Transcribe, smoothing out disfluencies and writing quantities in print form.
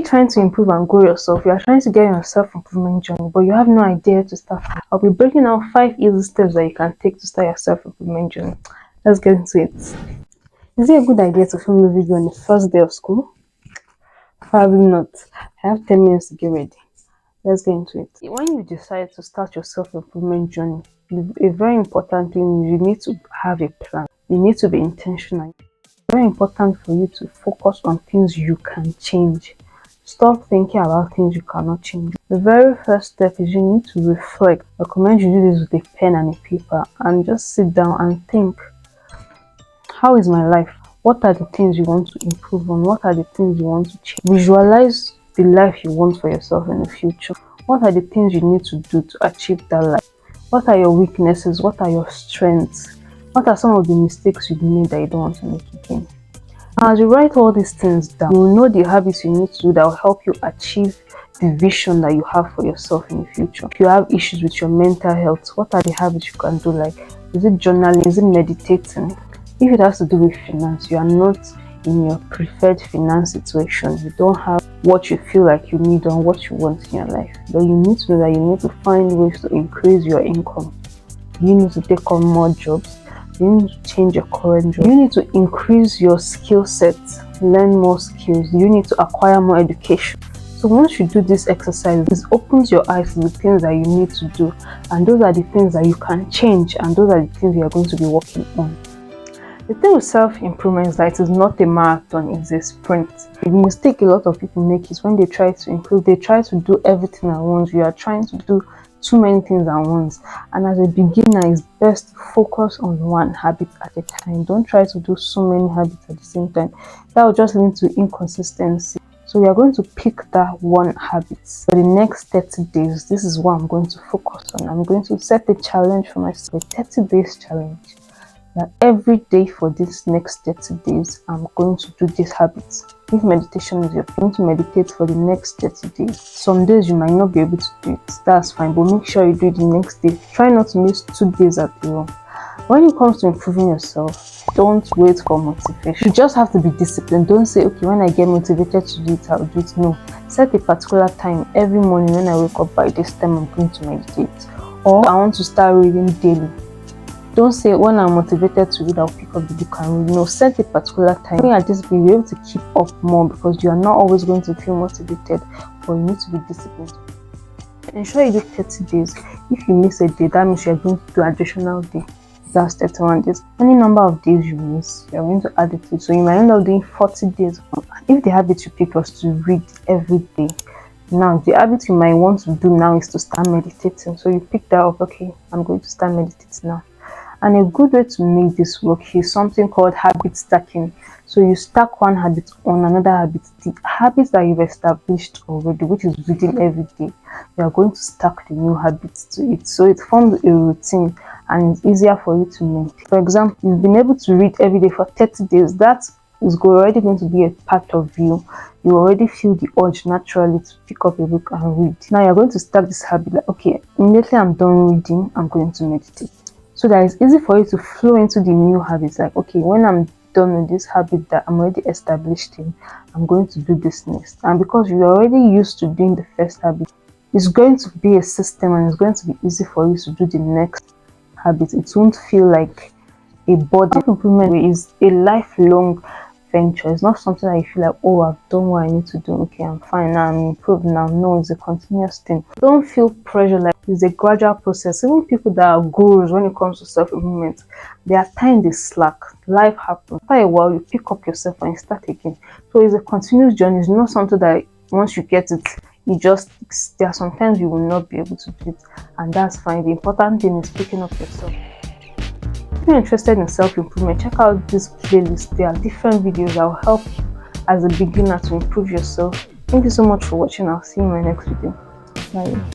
you trying to improve and grow yourself? You are trying to get on a self-improvement journey, but you have no idea to start. I'll be breaking down 5 easy steps that you can take to start your self-improvement journey. Let's get into it. Is it a good idea to film a video on the first day of school? Probably not. I have 10 minutes to get ready. Let's get into it. When you decide to start your self-improvement journey, a very important thing is you need to have a plan. You need to be intentional. It's very important for you to focus on things you can change. Stop thinking about things you cannot change. The very first step is you need to reflect. I recommend you do this with a pen and a paper and just sit down and think. How is my life? What are the things you want to improve on? What are the things you want to change? Visualize the life you want for yourself in the future. What are the things you need to do to achieve that life? What are your weaknesses? What are your strengths? What are some of the mistakes you've made that you don't want to make again? As you write all these things down, you will know the habits you need to do that will help you achieve the vision that you have for yourself in the future. If you have issues with your mental health, what are the habits you can do? Like, is it journaling? Is it meditating? If it has to do with finance, you are not in your preferred finance situation, you don't have what you feel like you need or what you want in your life, but you need to know that you need to find ways to increase your income. You need to take on more jobs. You need to change your current job. You need to increase your skill set, learn more skills. You need to acquire more education. So once you do this exercise, it opens your eyes to the things that you need to do, and those are the things that you can change, and those are the things you are going to be working on. The thing with self-improvement is that it is not a marathon, it's a sprint. The mistake a lot of people make is when they try to improve, they try to do everything at once. You are trying to do too many things at once, and as a beginner, it's best to focus on one habit at a time. Don't try to do so many habits at the same time. That will just lead to inconsistency. So we are going to pick that one habit for the next 30 days. This is what I'm going to focus on. I'm going to set a challenge for myself, a 30 days challenge. That every day for this next 30 days, I'm going to do these habits. If meditation is your thing, going to meditate for the next 30 days. Some days you might not be able to do it, that's fine, but make sure you do it the next day. Try not to miss 2 days at a row. When it comes to improving yourself, don't wait for motivation. You just have to be disciplined. Don't say, okay, when I get motivated to do it, I'll do it. No, set a particular time every morning. When I wake up, by this time I'm going to meditate, or I want to start reading daily. Don't say, when I'm motivated to read, I'll pick up the book and read. No, set a particular time. At this point, you'll be able to keep up more, because you are not always going to feel motivated, but you need to be disciplined. Ensure you do 30 days. If you miss a day, that means you're going to do additional day. That's 31 days. Any number of days you miss, you're going to add it to it. So you might end up doing 40 days. If the habit you pick was to read every day, now the habit you might want to do now is to start meditating. So you pick that up. Okay, I'm going to start meditating now. And a good way to make this work is something called habit stacking. So you stack one habit on another habit. The habits that you've established already, which is reading every day, you are going to stack the new habits to it. So it forms a routine and it's easier for you to maintain. For example, you've been able to read every day for 30 days. That is already going to be a part of you. You already feel the urge naturally to pick up a book and read. Now you're going to start this habit like, okay, immediately I'm done reading, I'm going to meditate. So that it's easy for you to flow into the new habits. Like, okay, when I'm done with this habit that I'm already established in, I'm going to do this next. And because you're already used to doing the first habit, it's going to be a system and it's going to be easy for you to do the next habit. It won't feel like a body. Self-improvement is a lifelong venture. It's not something that you feel like, oh, I've done what I need to do, okay, I'm fine now, I'm improved now. No, it's a continuous thing. Don't feel pressure. Like, it's a gradual process. Even people that are gurus when it comes to self-improvement, there are times they slack. Life happens. After a while, you pick up yourself and you start again. So it's a continuous journey. It's not something that once you get it, you just, there are sometimes you will not be able to do it, and that's fine. The important thing is picking up yourself. If you're interested in self-improvement, check out this playlist. There are different videos that will help you as a beginner to improve yourself. Thank you so much for watching. I'll see you in my next video. Bye.